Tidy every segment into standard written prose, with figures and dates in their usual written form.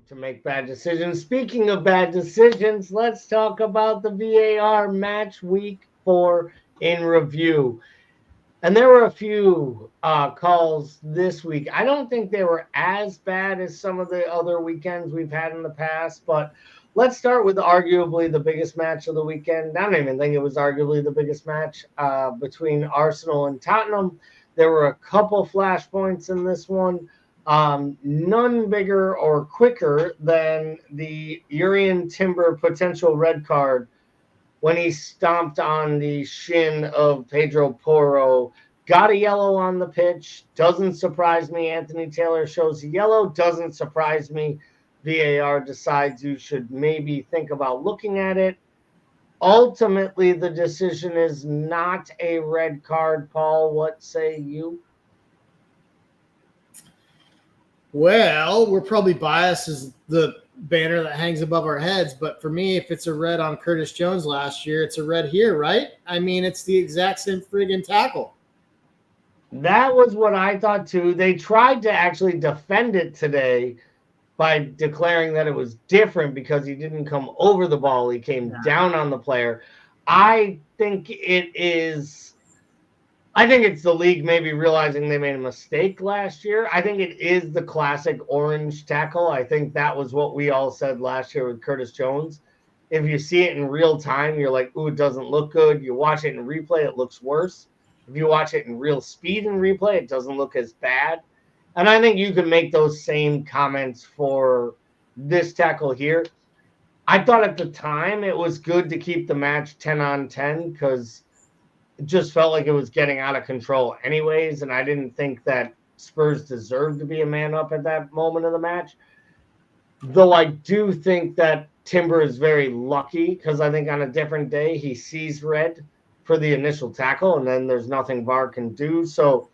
to make bad decisions. Speaking of bad decisions, let's talk about the VAR match week 4 in review. And there were a few calls this week. I don't think they were as bad as some of the other weekends we've had in the past, but let's start with arguably the biggest match of the weekend. I don't even think it was arguably the biggest match between Arsenal and Tottenham. There were a couple flashpoints in this one. None bigger or quicker than the Urian Timber potential red card when he stomped on the shin of Pedro Porro. Got a yellow on the pitch. Doesn't surprise me. Anthony Taylor shows a yellow. Doesn't surprise me. VAR decides you should maybe think about looking at it. Ultimately, the decision is not a red card. Paul, what say you? Well, we're probably biased as the banner that hangs above our heads, but for me, if it's a red on Curtis Jones last year, it's a red here, right? I mean, it's the exact same friggin' tackle. That was what I thought too. They tried to actually defend it today by declaring that it was different because he didn't come over the ball. He came down on the player. I think it's the league maybe realizing they made a mistake last year. I think it is the classic orange tackle. I think that was what we all said last year with Curtis Jones. If you see it in real time, you're like, ooh, it doesn't look good. You watch it in replay, it looks worse. If you watch it in real speed in replay, it doesn't look as bad. And I think you can make those same comments for this tackle here. I thought at the time it was good to keep the match 10-on-10 because it just felt like it was getting out of control anyways, and I didn't think that Spurs deserved to be a man up at that moment of the match. Though I do think that Timber is very lucky because I think on a different day he sees red for the initial tackle, and then there's nothing VAR can do. So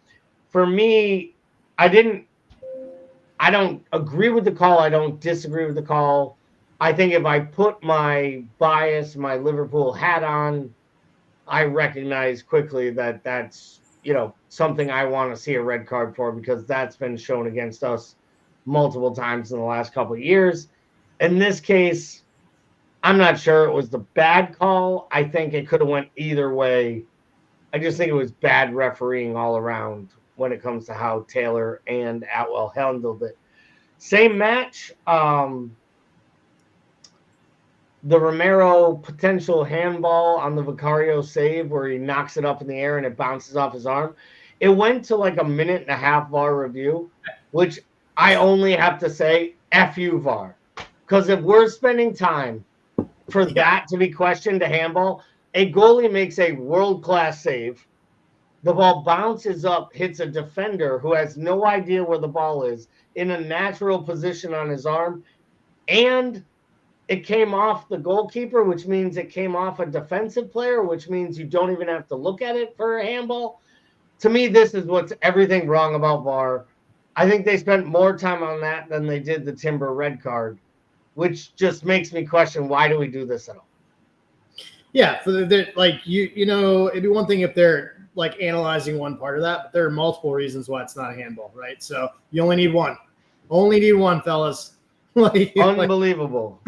for me, I don't agree with the call. I don't disagree with the call. I think if I put my bias, my Liverpool hat on, I recognize quickly that that's, something I want to see a red card for because that's been shown against us multiple times in the last couple of years. In this case, I'm not sure it was the bad call. I think it could have went either way. I just think it was bad refereeing all around when it comes to how Taylor and Atwell handled it. Same match. The Romero potential handball on the Vicario save where he knocks it up in the air and it bounces off his arm. It went to like a minute and a half VAR review, which I only have to say, F you VAR. Because if we're spending time for that to be questioned, a handball, a goalie makes a world-class save. The ball bounces up, hits a defender who has no idea where the ball is in a natural position on his arm, and it came off the goalkeeper, which means it came off a defensive player, which means you don't even have to look at it for a handball. To me, this is what's everything wrong about VAR. I think they spent more time on that than they did the Timber red card, which just makes me question, why do we do this at all? Yeah, it'd be one thing if they're like analyzing one part of that, but there are multiple reasons why it's not a handball, right? So you only need one. Only need one, fellas. Unbelievable.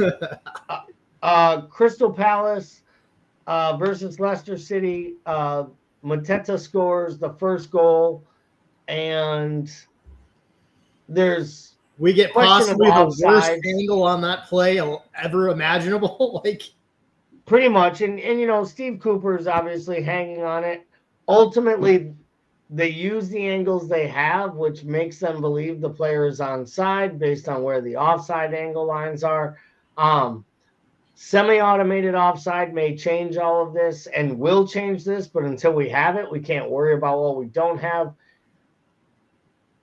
Crystal Palace versus Leicester City. Mateta scores the first goal, and we get possibly the worst angle on that play ever imaginable. Pretty much, and Steve Cooper is obviously hanging on it. Ultimately, they use the angles they have, which makes them believe the player is onside based on where the offside angle lines are. Semi-automated offside may change all of this and will change this, but until we have it, we can't worry about what we don't have.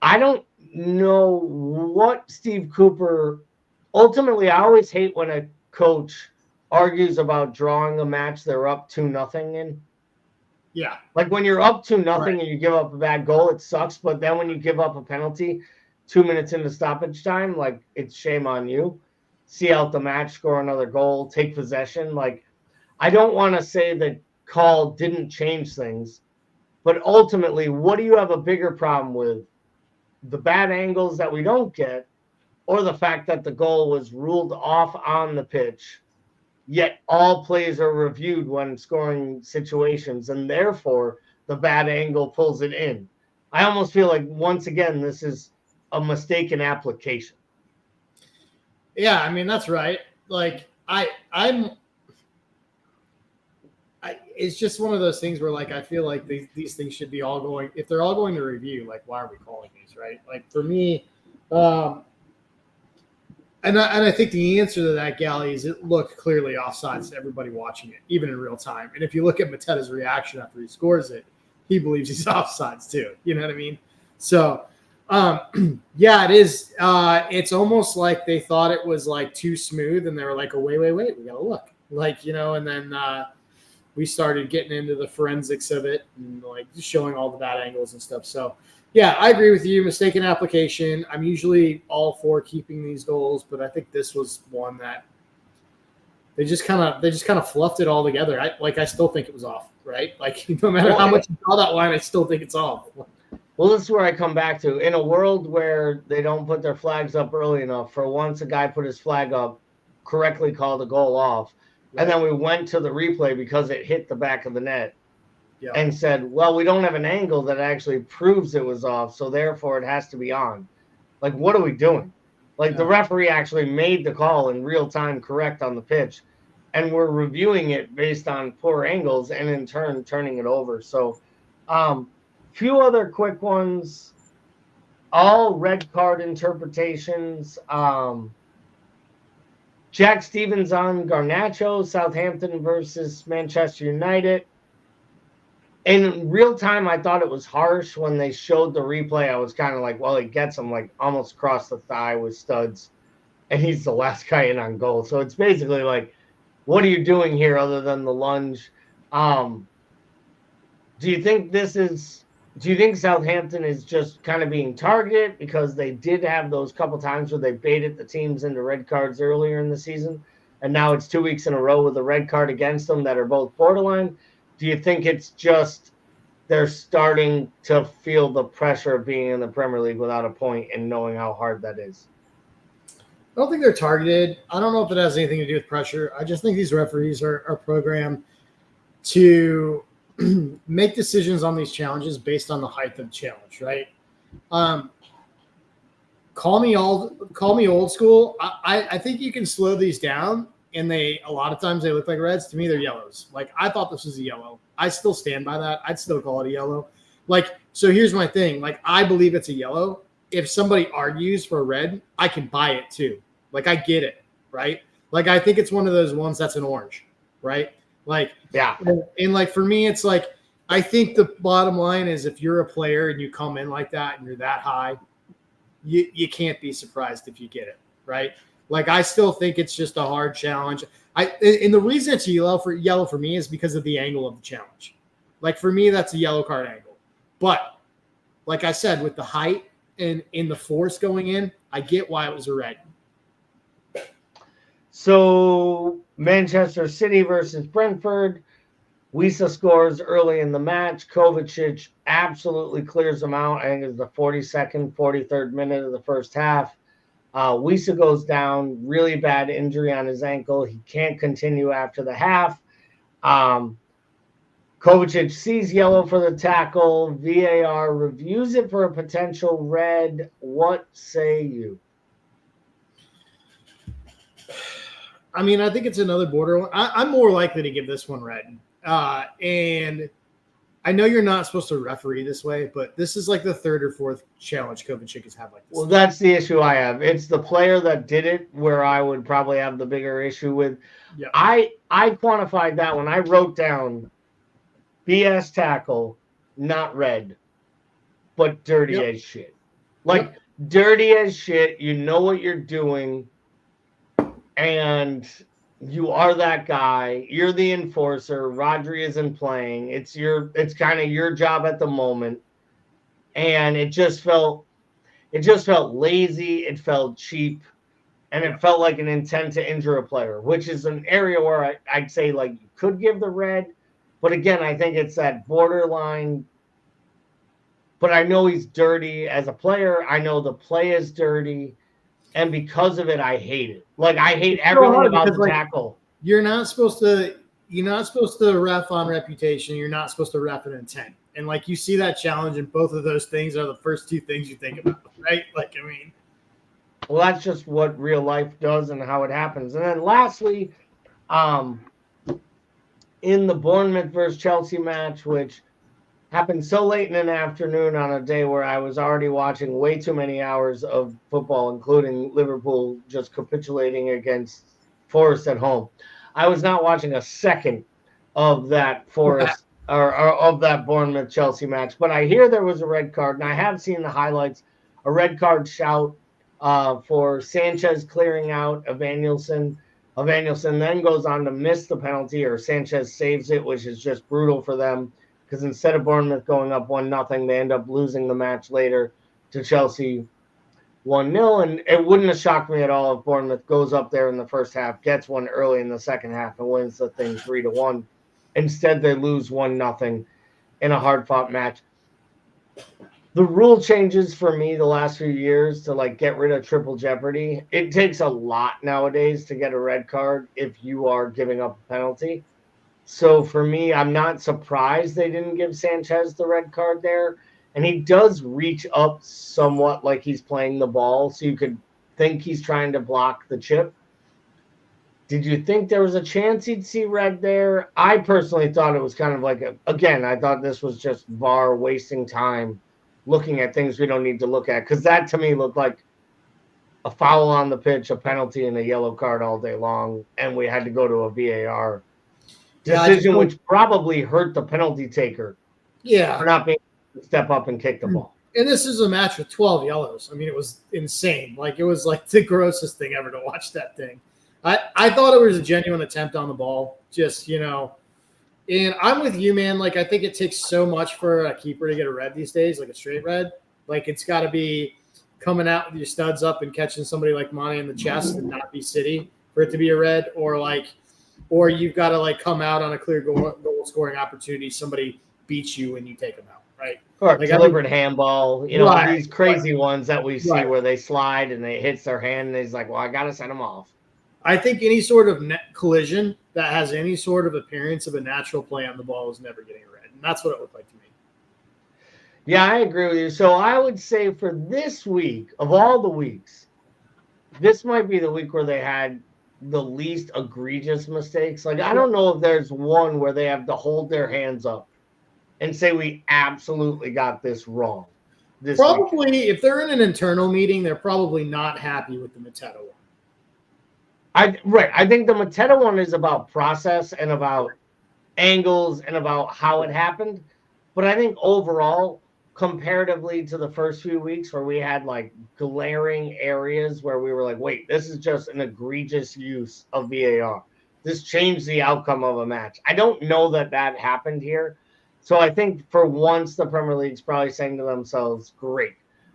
I don't know what Steve Cooper – ultimately, I always hate when a coach argues about drawing a match they're up 2-0 in. Yeah. Like when you're up 2-0 and you give up a bad goal, it sucks. But then when you give up a penalty 2 minutes into stoppage time, like it's shame on you. See out the match, score another goal, take possession. Like I don't want to say that call didn't change things, but ultimately, what do you have a bigger problem with? The bad angles that we don't get, or the fact that the goal was ruled off on the pitch, yet all plays are reviewed when scoring situations, and therefore the bad angle pulls it in. I almost feel like, once again, this is a mistaken application. Yeah, I mean, that's right. Like, it's just one of those things where, like, I feel like these things should be all going, if they're all going to review, like, why are we calling these, right? Like, for me, and I think the answer to that, Gally, is it looked clearly offsides to everybody watching it, even in real time. And if you look at Mateta's reaction after he scores it, he believes he's offsides too. You know what I mean? So, yeah, it is. It's almost like they thought it was like too smooth, and they were like, "Oh, wait, we gotta look." Like, you know, and then we started getting into the forensics of it and like showing all the bad angles and stuff. So, yeah, I agree with you. Mistaken application. I'm usually all for keeping these goals, but I think this was one that they just kind of fluffed it all together. I still think it was off, right? Like, no matter how much you draw that line, I still think it's off. Well, this is where I come back to. In a world where they don't put their flags up early enough, for once a guy put his flag up, correctly called the goal off, right. And then we went to the replay because it hit the back of the net. Yeah. And said, well, we don't have an angle that actually proves it was off, so therefore it has to be on. Like, what are we doing? Like, the referee actually made the call in real time correct on the pitch, and we're reviewing it based on poor angles and in turn turning it over. So, few other quick ones, all red card interpretations. Jack Stevens on Garnacho, Southampton versus Manchester United. In real time, I thought it was harsh. When they showed the replay, I was kind of like, well, he gets him like almost across the thigh with studs, and he's the last guy in on goal. So it's basically like, what are you doing here other than the lunge? Do you think Southampton is just kind of being targeted because they did have those couple times where they baited the teams into red cards earlier in the season, and now it's 2 weeks in a row with a red card against them that are both borderline? Do you think it's just they're starting to feel the pressure of being in the Premier League without a point and knowing how hard that is? I don't think they're targeted. I don't know if it has anything to do with pressure. I just think these referees are programmed to make decisions on these challenges based on the height of the challenge, right? Call me old school. I think you can slow these down, and a lot of times they look like reds. To me, they're yellows. Like, I thought this was a yellow. I still stand by that. I'd still call it a yellow. Like, so here's my thing. Like, I believe it's a yellow. If somebody argues for a red, I can buy it too. Like, I get it, right? Like, I think it's one of those ones that's an orange, right? Like, yeah. And like, for me, it's like, I think the bottom line is, if you're a player and you come in like that and you're that high, you can't be surprised if you get it, right? Like, I still think it's just a hard challenge. And the reason it's yellow for me is because of the angle of the challenge. Like, for me, that's a yellow card angle. But like I said, with the height and in the force going in, I get why it was a red. So Manchester City versus Brentford. Wisa scores early in the match. Kovacic absolutely clears them out. I think it's the 42nd, 43rd minute of the first half. Wisa goes down, really bad injury on his ankle. He can't continue after the half. Kovacic sees yellow for the tackle. VAR reviews it for a potential red. What say you? I mean, I think it's another border one. I'm more likely to give this one red. And I know you're not supposed to referee this way, but this is like the third or fourth challenge Kovacic has had like this. Well, that's the issue I have. It's the player that did it where I would probably have the bigger issue with. Yeah. I quantified that when I wrote down BS tackle, not red, but dirty as shit. Like, dirty as shit. You know what you're doing, and you are that guy. You're the enforcer. Rodri isn't playing. It's kind of your job at the moment. And it just felt lazy. It felt cheap. And it felt like an intent to injure a player, which is an area where I'd say, like, you could give the red. But again, I think it's that borderline. But I know he's dirty as a player. I know the play is dirty. and because of it, I hate it. Like, I hate It's so everything hard about because, the like, tackle. you're not supposed to ref on reputation. You're not supposed to ref an intent. And like you see that challenge, and both of those things are the first two things you think about, right? Like, I mean, Well, that's just what real life does and how it happens. And then lastly, in the Bournemouth versus Chelsea match, which happened so late in the afternoon on a day where I was already watching way too many hours of football, including Liverpool just capitulating against Forest at home. I was not watching a second of that Forest or of that Bournemouth Chelsea match, but I hear there was a red card, and I have seen the highlights. A red card shout for Sanchez clearing out Evanilson. Evanilson then goes on to miss the penalty, or Sanchez saves it, which is just brutal for them because instead of Bournemouth going up 1-0, they end up losing the match later to Chelsea 1-0. And it wouldn't have shocked me at all if Bournemouth goes up there in the first half, gets one early in the second half, and wins the thing 3-1. Instead, they lose 1-0 in a hard-fought match. The rule changes for me the last few years to like get rid of triple jeopardy. It takes a lot nowadays to get a red card if you are giving up a penalty. So for me, I'm not surprised they didn't give Sanchez the red card there. And he does reach up somewhat like he's playing the ball. So you could think he's trying to block the chip. Did you think there was a chance he'd see red there? I personally thought it was kind of like, again, I thought this was just VAR wasting time looking at things we don't need to look at. Because that to me looked like a foul on the pitch, a penalty, and a yellow card all day long. And we had to go to a VAR decision, which probably hurt the penalty taker. Yeah. For not being able to step up and kick the ball. And this is a match with 12 yellows. I mean, it was insane. Like, it was like the grossest thing ever to watch that thing. I thought it was a genuine attempt on the ball. Just, and I'm with you, man. Like, I think it takes so much for a keeper to get a red these days, like a straight red. Like, it's got to be coming out with your studs up and catching somebody like Mane in the chest and not be City for it to be a red, or you've got to like come out on a clear goal scoring opportunity. Somebody beats you and you take them out, right? Or like deliberate handball, these crazy ones that we see where they slide and it hits their hand and he's like, well, I got to send them off. I think any sort of net collision that has any sort of appearance of a natural play on the ball is never getting a red. And that's what it looked like to me. Yeah, I agree with you. So I would say for this week, of all the weeks, this might be the week where they had the least egregious mistakes. Like, I don't know if there's one where they have to hold their hands up and say we absolutely got this wrong. Probably, if they're in an internal meeting, they're probably not happy with the Mateta one. I think the Mateta one is about process and about angles and about how it happened. But I think overall, comparatively to the first few weeks where we had like glaring areas where we were like, wait, this is just an egregious use of VAR. This changed the outcome of a match. I don't know that happened here. So I think for once the Premier League's probably saying to themselves, great.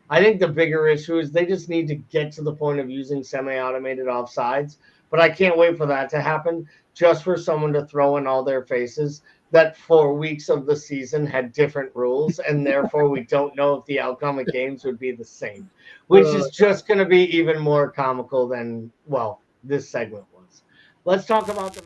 I think the bigger issue is they just need to get to the point of using semi-automated offsides. But I can't wait for that to happen, just for someone to throw in all their faces that 4 weeks of the season had different rules, and therefore we don't know if the outcome of games would be the same, which is just going to be even more comical than, well, this segment was. Let's talk about the